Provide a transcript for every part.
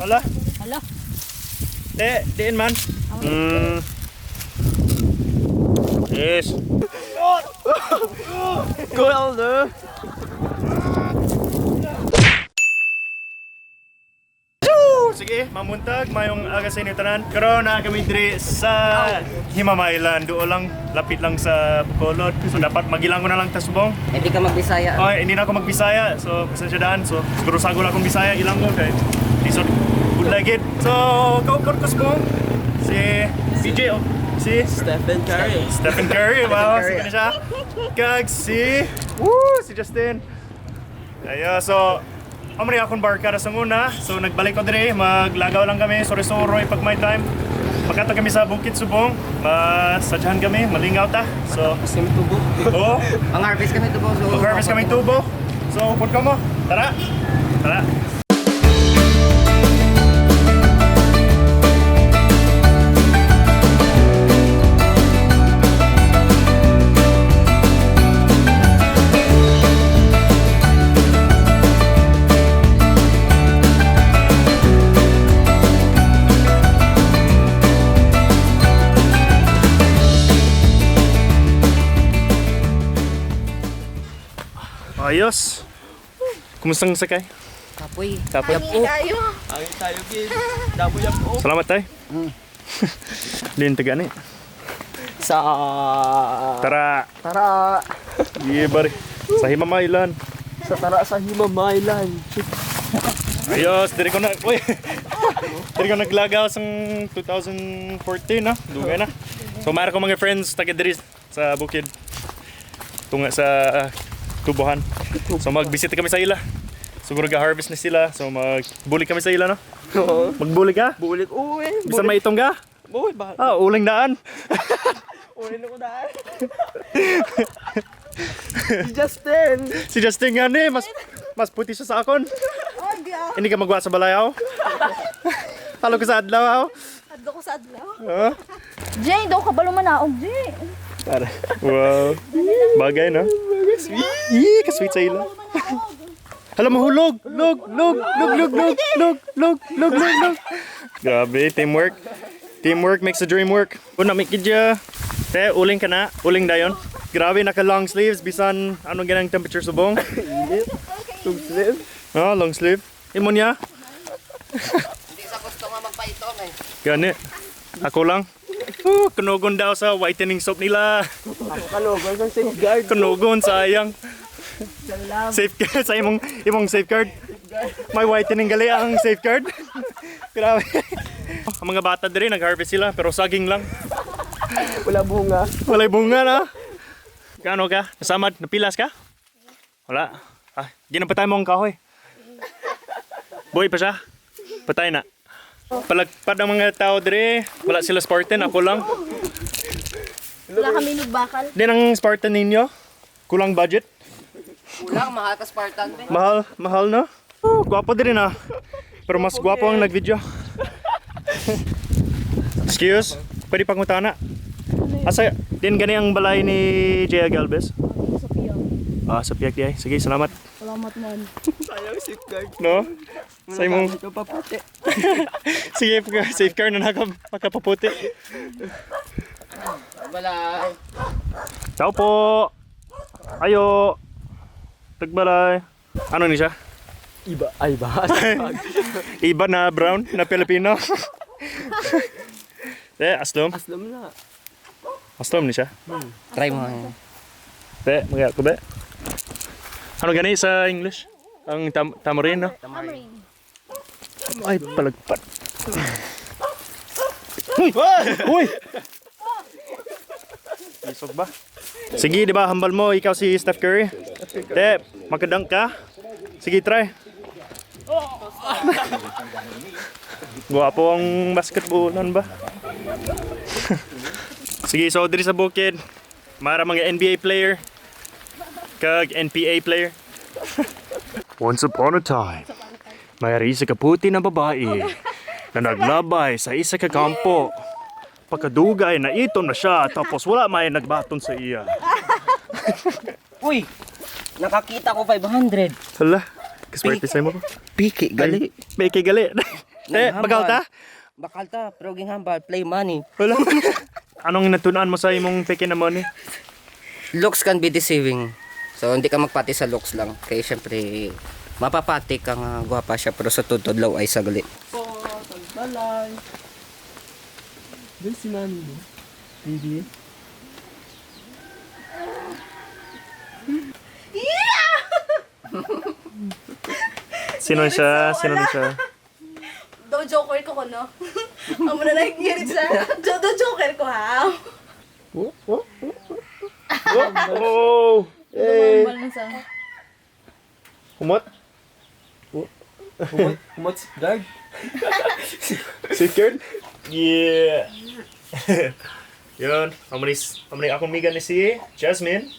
Hala? Hala. Diin man. Yes. Go Elder. Sige, mamuntag mayong aga sa inyo tanan. Karon na kami diri sa Himamaylan. Duo lang, lapit lang sa Bacolod. So dapat magilang ko na lang ta subong. Hindi ka magbisaya. Okay, hindi na ako magbisaya. So pasensya daan. So siguro sagol akong Bisaya ilang ko kay lisod good legit. So kaupod ko subong si BJ si Stephen Curry. Stephen Curry. Wow, sige na siya. Kag si Justin. Ayo, so amari akong barkada sa una. So nagbalik ko dire, maglagaw lang kami, sorry-soroy pag may time. Pagkata kami sa Bukid Subong, masadyahan kami, malingaw ta. So, Kasi may tubo. oo, Ang harvest kami tubo. So, mag-harvest kami tubo. So, upod ka mo. Tara. Tara. Ayos. Kumustang sakay? Kapoy. Tapos. Tayo. Ay tayo gid. Dabo yap o. Salamat tay. Din tagani. Sa Tara. Tara. Gibar sa Himamaylan. Sa Himamaylan. Ayos, diri ko na. Uy. Diri ko naglagaw sang 2014 na. Dugay na. So mara ko mga friends taga diri sa bukid. Tunga sa tubuhan. So mag-visit kami sa ila. Siguro ga-harvest na sila. So mag-bulig kami sa ila, no? Oo. Magbulig ka? Bulit. Uy. Bisan may itong ka? Bulit ba? Ah, uling daan. Ulit ako daan. Si Justin. Si Justin nga ni, mas puti siya sa akon. Hindi ka magwa sa balayaw. Halo ko sa adlaw. Adlo ko sa adlaw. Ah, Jay, daw ka balo manaog, Jay. Para. wow. Bagay, no? Ih, kasweet sa ila. Hala, mahulog! Log! Grabe, teamwork. Teamwork makes the dream work. Una, may kidya. Te, uling ka na. Uling dayon. Grabe, naka long sleeves. Bisan, anong ganang temperature subong? Long sleeve. Oh, long sleeve. Imo niya? Hindi sa gusto nga magpaito eh. Gani. Ako lang. Kunugon daw sa whitening soap nila. Ako kalogan sa safeguard. Kunugon, sayang. Safeguard sa imong safeguard. May whitening gali ang safeguard. Grabe. Ang mga bata diri nag-harvest sila pero saging lang. Wala bunga. Walay bunga na. Kano ka? Nasamad? Napilas ka? Wala. Ah, ginapatay mo ang kahoy. Boy pa siya. Patay na. Palagpad ang mga tao diri. Wala sila Spartan, ako lang. Wala kami nagbakal. Din ang Spartan ninyo? Kulang budget? Kulang, mahal ka Spartan. Mahal na. Oh, gwapo din na. Pero mas gwapo ang nag-video. Excuse, pwede pangutana. Asa, din gani ang balay ni Jaya Galvez? Sa piyak. Ah, sa piyak di ay. Sige, salamat. Salamat man. Sayang safeguard. No? Sa imong... Ito pa puti. Sige, safeguard na nakap makapaputi. Balay. Ciao po! Ayo! Tagbalay. Ano ni siya? Iba. Ay ba? Iba na brown na Pilipino. Aslom. Aslam na. Aslom ni siya. Try mo yan. Mga ko be. Ano gani sa English? Ang tamarin, no? Amarin. Ay, palagpat. Uy! Uy! Isog ba? Sige, di ba? Hambal mo, ikaw si Steph Curry. Te, magkadang ka. Sige, try. Guwapo ang basketballan ba? Sige, so diri sa bukid, mara mga NBA player, kag NPA player. Once upon a time, mayroon isa kaputi na babae na naglabay sa isa ka kampo. Pagkadugay na ito na siya, tapos wala may nagbaton sa iya. Uy! Nakakita ko 500. Hala, kaswerte sa'yo mo ko. Piki, gali. May kay gali. Te, bagal ta? Bakal ta, pero ginghambal, play money. Wala. Anong natunan mo sa imong peke na money? Looks can be deceiving. So, hindi ka magpati sa looks lang. Kaya syempre, mapapati ka nga gwapa siya, pero sa tutod law ay saglit. Balay. Doon si mami mo. Baby. Sino siya? Sino na siya? Do joker ko ko, no? Ang muna nakikirit sa... Do joker ko, ha? Oh! Hey! Dumal na sa... Humot? What's dad? Secured? Yeah! Yun. Amani akong miga ni si Jasmine.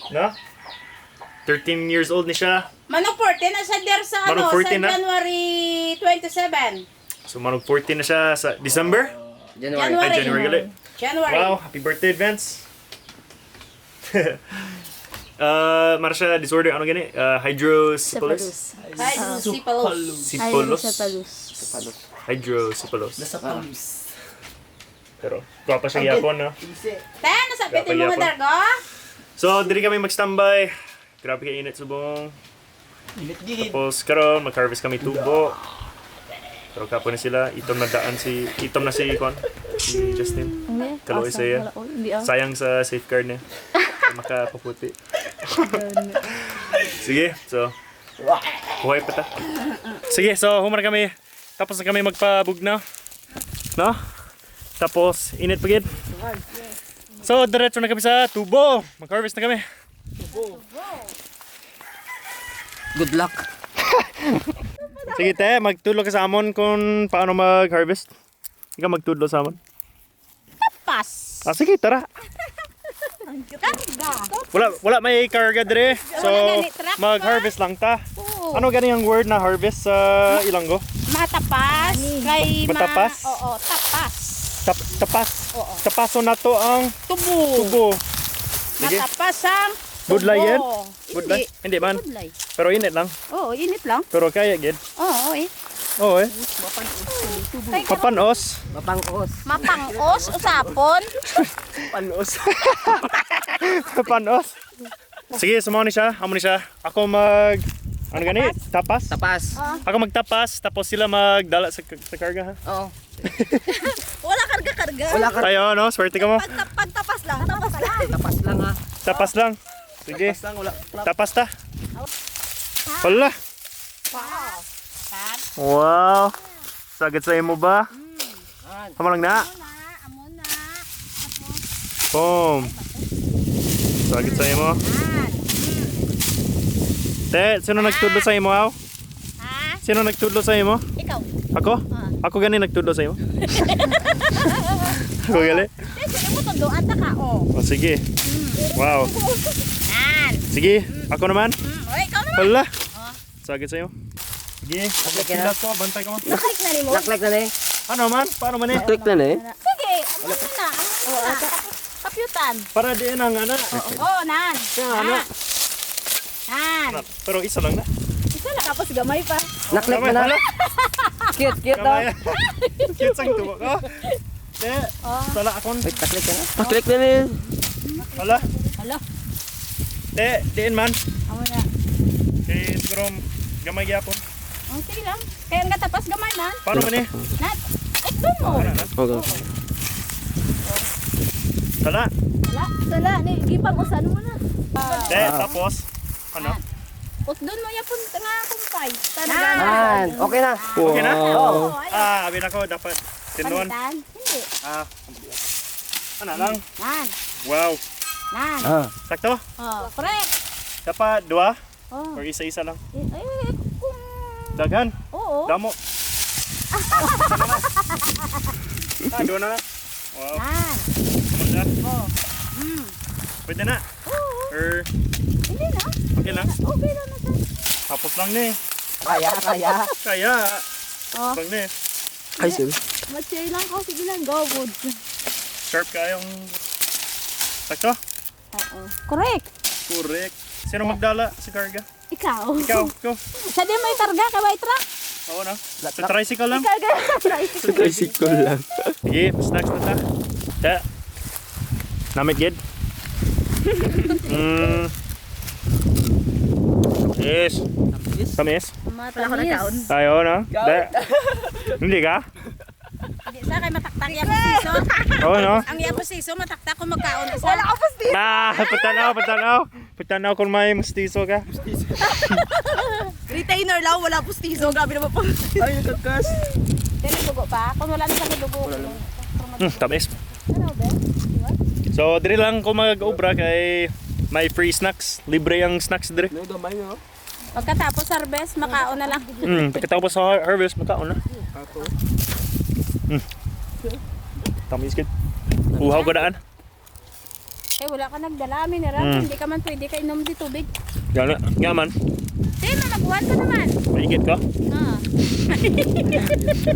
No? 13 years old ni siya. Manong 14 na siya der sa Manong 14 sa na? January 27. So, manog 14 na siya sa December? January. Ay, January gali. January. Wow, happy birthday, Vince. Marsha, disorder, ano gani? Hydrocephalus? Hydrocephalus. Sipolos? Hydrocephalus. Hydrocephalus. Nasa palus. Pero, guwapa siya yapon, no? Ten, nasabitin mo Yapon. nga dargo. So, dili kami mag-standby. Grabe ka init subong. Init-gigit. Tapos, karon mag-harvest kami tubo. Pero kapo na sila. Itom na si Kwan. Si Justin. Kaloy saya. Hindi ah. Sayang sa safeguard niya. Makapaputi. Sige, so. Buhay pa ta. Sige, so humar kami. Tapos na kami magpabugnaw. No? Tapos, init pagid. So, diretso na kami sa tubo. Mag-harvest na kami. Good luck. Sige te, magtudlo ka sa amon kung paano mag-harvest. Ikaw magtudlo sa amon. Pas. Ah, sige, tara. Wala may karga dire. So, gani, truck ba? mag-harvest lang ta. Oo. Ano gani ang word na harvest sa Ilonggo? Matapas. Kay Matapas? Oo, tapas. Tapas. Oo. Tapaso na to ang Tubo. tubo. Sige. Matapas ang Budlay yan? tubo. Budlay? Hindi man. Budlay. Pero init lang. Oo, init lang. Pero kaya gid. Oo, eh. Oo eh. Papanos. Mapangos. Mapangos, usapon. Panos. Papanos. Sige, sumaw ni siya. Amo ni siya. Ako mag... Ano gani? Tapas? Tapas. Ako magtapas, tapos sila magdala sa karga ha? Oo. Wala karga-karga. Wala ka. Tayo, no? Swerte ka mo. Pagtapas lang. Tapas lang. Tapas lang ha. Tapas lang. Sige. Tapas lang, wala. Tapas ta. Wala. Wow. Sagad sa imo ba? Amo lang na. Amo na. Boom. Sagad sa imo. Te, sino nagtudlo sa imo, aw? Ha? Sino nagtudlo sa imo? Ikaw. Ako? Ako gani nagtudlo sa imo? Ako gali? Sige mo tunduan ta ka, oh. O sige. Wow. Yan. Sige, ako naman. Oy, ikaw naman. Wala. Sagad sa imo. Sige, na. ko, bantay ko mo. Naklik na rin mo. Naklik na na eh. Ano man? Paano man eh? Naklik na na eh. Sige, amo na. Amo na. Kapyutan. Para di ang ana. Oo, nan. Ano? Nan. Pero isa lang na. Isa na kapos gamay pa. Naklik na na. Hala. Cute, cute daw. Kamay. Cute sang tubo ko. Te, sala akon. Wait, naklik na na. Naklik na na eh. Hala. Hala. Te, diin man. Amo na. Siguro gamay gyapon. Oh, sige lang. Kaya nga tapas gamay man. Paano man eh? Nan. Ikdon mo. Okay. Sala. Sala, ni gipag-usan mo na. Te, tapos ano? Utdon mo yapon nga kumpay. Yan. Okay na. Okay na? Oo. Abi na ko dapat tinuan. Palitan. Hindi. Ah. Ano lang? Nan. Wow. Nan. Ah. Sakto? Oh, correct. Dapat dua Oh. or isa-isa lang. Eh, kung... Daghan. Oo. Damo. Dua na. Wow. Nan. Kumanda. Oh. Pwede na. Oo. Or Hindi na. okay lang. Okay lang na siya. Tapos lang ni. Kaya, kaya. Kaya. Oh. Lang ni. Ay, sorry. Matchay lang ko. Sige lang, go good. Sharp kayong... Sakto? Oo. Correct. Correct. Sino magdala sa karga? Ikaw. Ikaw. Ikaw. Sa di may karga ka ba itra? Oo na. Sa tricycle lang. Sa tricycle lang. Sige, snacks na ta. Kaya. Namit gid. Yes. Tamis. Wala ko na taon. Tayo na. Hindi ka? Hindi sa kay mataktak iya pusiso. Oo no. Ang iya pusiso mataktak ko magkaon isa. Wala ka pusiso. Patanaw kung may mustiso ka. Retainer lang, wala pustiso. Grabe naman po. Ay, kakas. Dili dugo pa. Kung wala na sa dugo. Tamis. So, dire lang ko mag-obra kay may free snacks. Libre ang snacks dire. No, gamay no. Pagkatapos harvest makaon na lang. Pagkatapos sa harvest, makaon na. Ako. Tamis kid. Uhaw ko daan. Eh wala ka nagdala mineral. Hindi ka man pwede ka inom di tubig. Gana, nga man. Di mamaguhan ka naman. Maigit ka. Ah.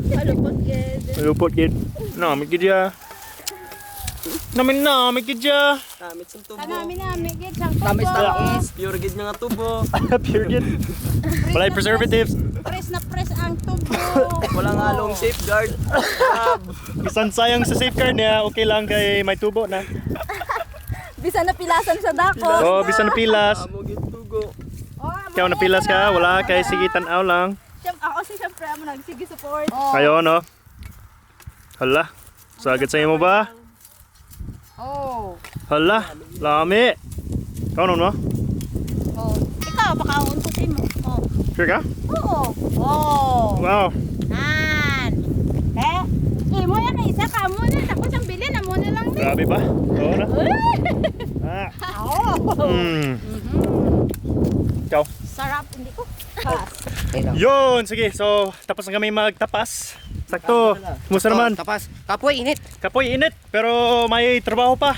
Malupot, ged. Lupot kid. Namit kid ya. Namit kid ya. Namit sa tubo. Kanami gid sang Tamis tubo. tamis. Pure gid nga tubo. Pure kid. Walay preservatives. Press na press ang tubo. Walang halong safeguard. Bisan sayang sa safeguard niya, okay lang kay may tubo na. Bisa na pilasan sa dako. Oh, bisan na pilas. Amo gid tugo. Ikaw na pilas ka, wala kay sige tanaw lang. Ako si syempre amo nagsige support. Ayo no. Hala. Sagad sa imo ba? Oh. Hala, lami. Ikaw nun mo? Oh. Ikaw makaon ko mo. Oh. Sure ka? Oo. Oh. Wow. Nan. Imo ya kay isa ka mo na tapos ang bilin na mo na lang ni. Grabe ba? Oo na. Ah. Oh. Ikaw. Sarap hindi ko. Yun, sige. So, tapos na kami magtapas. Sakto. Kumusta naman? Tapas. Kapoy, init. Kapoy, init. Pero may trabaho pa.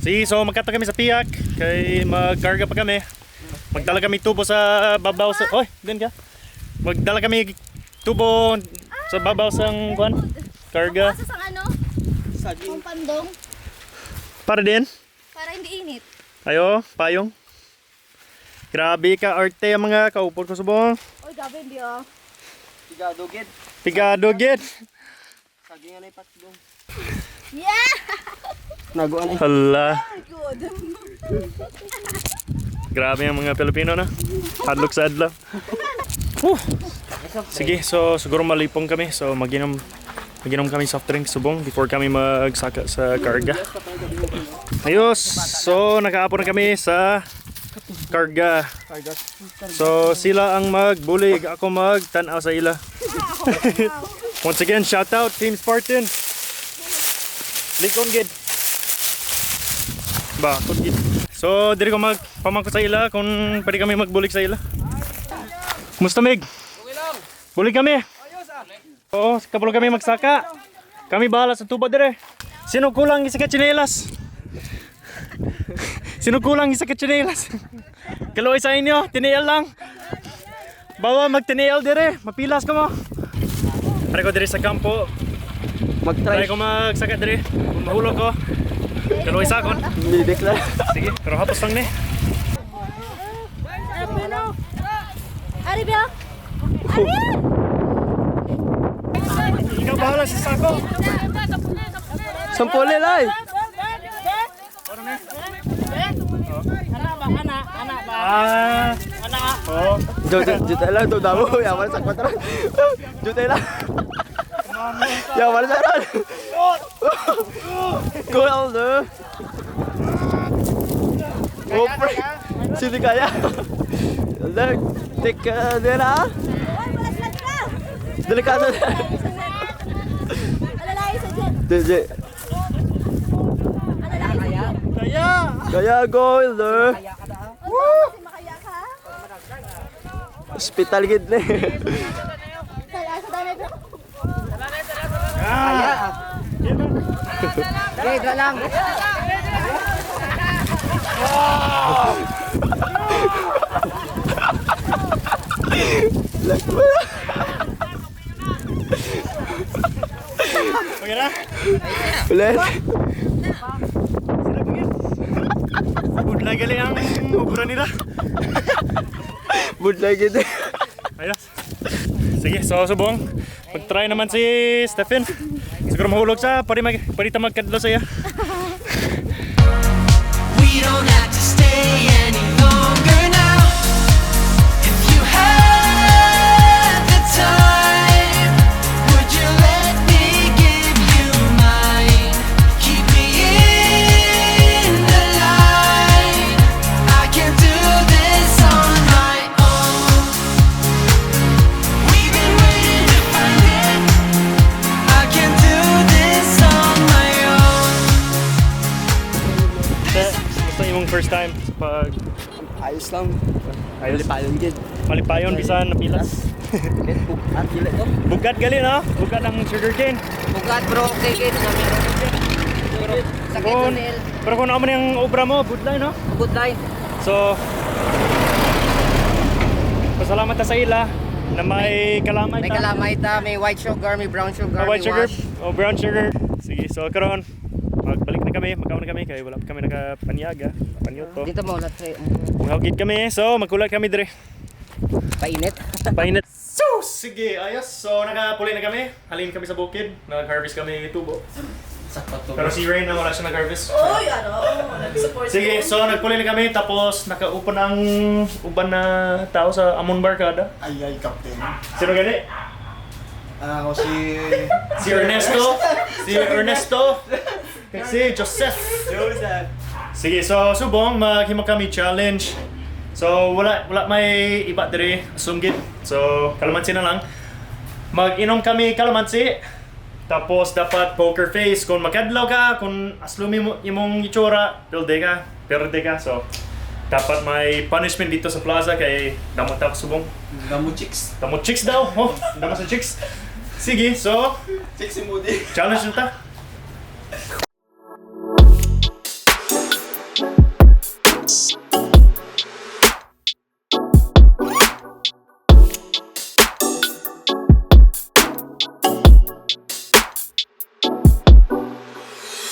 Sige, so magkata kami sa piyak. Kay magkarga pa kami. Magdala kami tubo sa babaw sa... Oy, din ka. Magdala kami tubo sa babaw sa kuan. Karga. Sa sang ano? Saging. Kung pandong. Para din. Para hindi init. Ayo, payong. Grabe ka arte ang mga kaupod ko subong. Oy, gabi hindi ah. Tigado gid. Tigado gid. Saging anay patdong. Yeah! Naguan ay. Hala. Good. Grabe ang mga Pilipino na. Hadlok sa adlaw. Sige, so siguro malipong kami. So maginom kami soft drink subong before kami magsaka sa karga. Ayos. So nakaapon na kami sa karga. So sila ang magbulig, ako magtanaw sa ila. Once again, shout out Team Spartan. Likon gid. Ba, gid. So diri ko magpamangko sa ila kung pwede kami magbulig sa ila. Musta Meg? Okay lang. Bulig kami. Ayos ah. Oo, kapalo kami magsaka. Kami bahala sa tuba dire. Sino kulang isa ka tsinelas? Sino kulang isa ka tsinelas? Kaloy sa inyo, tiniel lang. Bawa magtiniel dire, mapilas ka mo. Pare ko dire sa kampo. Mag-try. Pare ko magsaka dire. Mahulog ko. Kaloy sa akon. Bibik lang. Sige, pero hapos lang ni. Ari biya. Ikaw bahala sa sako. Sampole lay. Ah, oh. Juta lang to damo. Yaman sa kwatro. Juta lang. Yaman sa ron. Go elder. Oh, sini kaya. Elder, take nila. Delikado. Alalay sa jet. DJ. Alalay sa jet. Kaya. Kaya go elder. Kasi makaya ka. Hospital gid ni. Sa danay ko. Okay, dra lang. Okay na? Ulit. Budla gali ang ubra nila. Budlay gid. Ayos. Sige, so subong. Pag-try naman si Stephen. Siguro mahulog siya. Pwede ta magkadlo saya. We don't have to stay any longer now. If you had the time, would you let me give you mine? Keep me in the line. I can't do this on my own. We've been waiting to find it. I can't do this on my own. Basta imong first time sa pag Ayos lang. ayos. Palipayon gid. Malipayon bisan napilas. At dili to. Bugat gali no? Bugat ang sugarcane. Bugat bro, okay kay sa meron. Sakit Kung, ko nil. pero kung naman yung obra mo, good line no? Good line. So, pasalamat ta sa ila na may kalamay May kalamay ta, may white sugar, may brown sugar, white may sugar wash. o brown sugar. Sige, so karon magbalik na kami, magkaon na kami kaya wala pa kami nakapanyaga, panyoto. Dito mo ulat kay Mahugid kami, so magkulat kami dire. painit. Painit. So, sige, ayos. So, nakapuli na kami. Halin kami sa bukid. Nag-harvest kami tubo. Pero si Rain na wala siya nag-harvest. Oy, ano, nag-support Sige, so nagpuli na kami tapos nakaupo na ang uban na tao sa Amon Barkada. Ay, Captain. Sino gani? Ako si... Si Ernesto. Si Ernesto. Si Joseph. Sige, so subong maghimo kami challenge. So wala may iba diri sunggit. So kalamansi na lang. Mag-inom kami kalamansi. Tapos dapat poker face kung makadlaw ka, kung aslumi mo imong itsura, perde ka. So dapat may punishment dito sa plaza kay damot ta subong. Damo Chicks. Damot chicks daw. Oh, damot sa chicks. Sige, so Chicks si Moody. challenge na ta.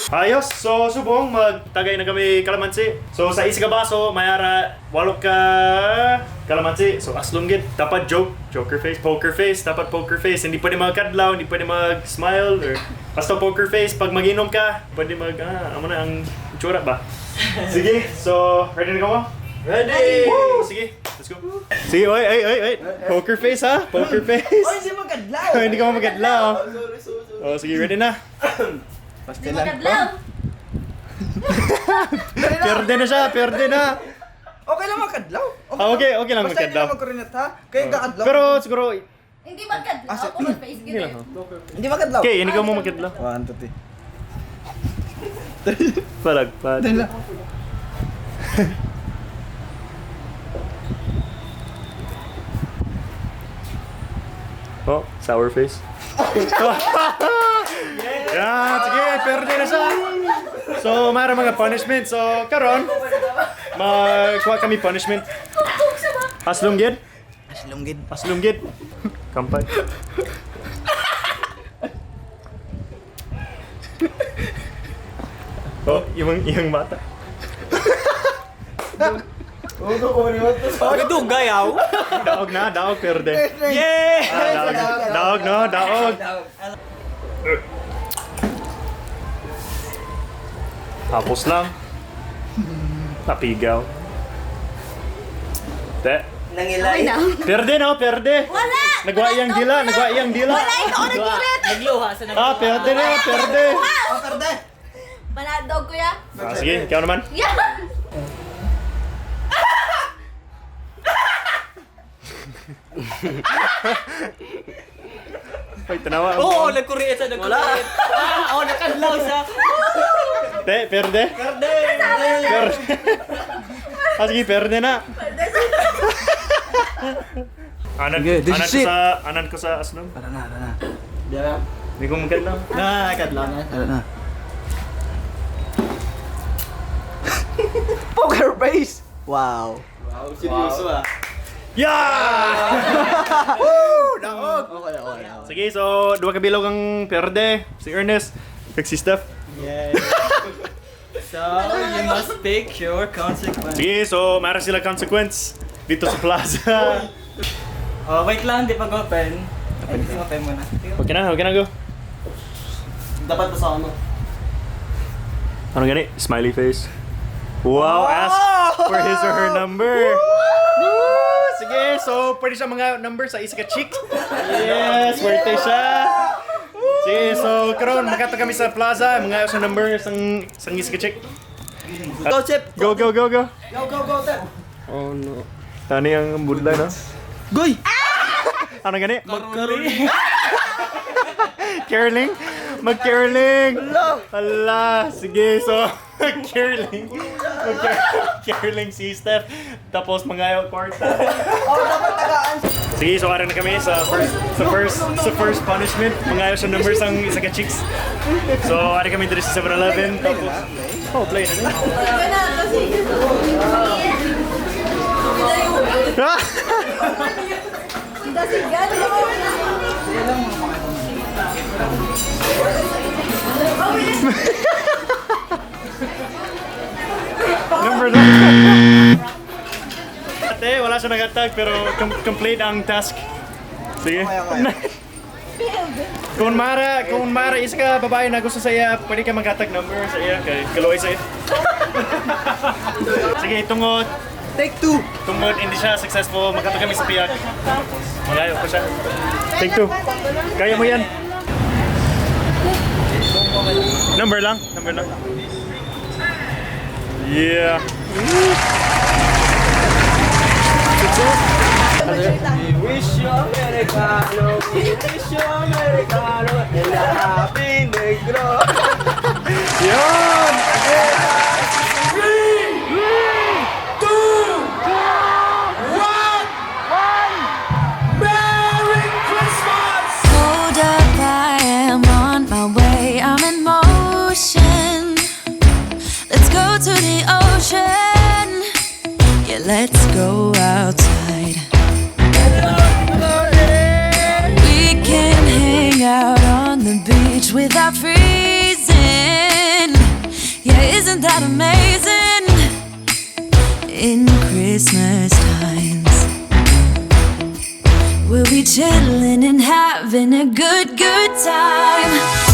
Ayos, so subong magtagay na kami kalamansi. So sa isa ka baso, mayara 8 ka kalamansi. So aslong gid, dapat joker face, poker face, dapat poker face. Hindi pwede magkadlaw, hindi pwede mag-smile or basta poker face. Pag mag-inom ka, pwede amo na ang itsura ba? Sige, so ready na ka mo? Ready! Woo! Sige, let's go. Sige, oy. Poker face ha? Poker face. Hindi magkadlaw! Hindi ka magadlaw. Sorry. Oh, sige, ready na. Hindi magkadlaw. Perde na siya, perde na. Okay lang magkadlaw. Okay lang Basta hindi magkadlaw. lang magkurinat ha. Kaya kakadlaw. Pero siguro, Hindi magkadlaw. Asa- Ako mag-face hindi lang. gini. Hindi magkadlaw. Okay, hindi ka mo magkadlaw. 1, 2, 3. Palagpad. Dala. Oh, sour face. Yan, sige, perde na siya. So, mayroon mga punishment. So, karon, magkuha kami punishment. Aslunggid? Aslunggid. Aslunggid. Kampay. Oh, yung bata. Daog, perde. Yeah! Daog. Tapos lang. Napigaw. Te. Okay na. Perde. Wala! Nagwa iyang dila. Wala, ikaw nagkulit! Perde. Oh, perde! Banadog ko ya. Sige, ikaw naman. Yeah! Ay, tanawa. Oo, nagkuryet sa nagkuryet. Oo, nakadlaw siya. Te, perde. Perde. Sige, perde na. Anan ko sa aslong. Tara na. Hindi ko magkadlaw. Nakadlaw na. Tara na. Poker face! Wow. Seryoso ah. Yeah! Daog! Okay. Sige, so dua ka bilog ang perde. Si Ernest, kag si Steph. So, you must take your consequence. Sige, so mayroon sila consequence dito sa plaza. Oh, wait lang, di pag open. Okay na, go. Dapat pa sa ano. Ano gani? Smiley face. Wow, ask for his or her number. Woo! Sige, so pwede siya mga number sa isa ka chick. Yes, birthday siya. Sige, so karon makato kami sa plaza, mga sa number sang isa ka chick. Go, Chip! Go. Go, Chip! Oh no. Tani ang budla no? Goy! Ano gani? Caroling? Mag-caroling! Hala! Sige, so caroling. Caroling si Steph. Tapos mga kwarta. Sige, so ara na kami sa first punishment. Mga sa numbers ang isa ka chicks. So ara kami dito sa 7-Eleven. Tapos play na. Number na. Ate, wala siya nag-attack pero complete ang task. Sige. Kung Mara isa ka babae na gusto sa iya, pwede ka mag-attack number sa iya kay Kaloy sa iya. Sige, tungod. Take 2! Tungod hindi siya successful, magkato kami sa piyag. Magayo pa siya. Take 2. Kaya mo yan. Number lang. Yeah. We wish you Americano, we wish you Americano, and a happy negro. Yun! Hold up, I am on my way. I'm in motion. Let's go to the ocean. Yeah, let's go outside. We can hang out on the beach without freezing. Yeah, isn't that amazing? In Christmas times, we'll be chilling and having a good time.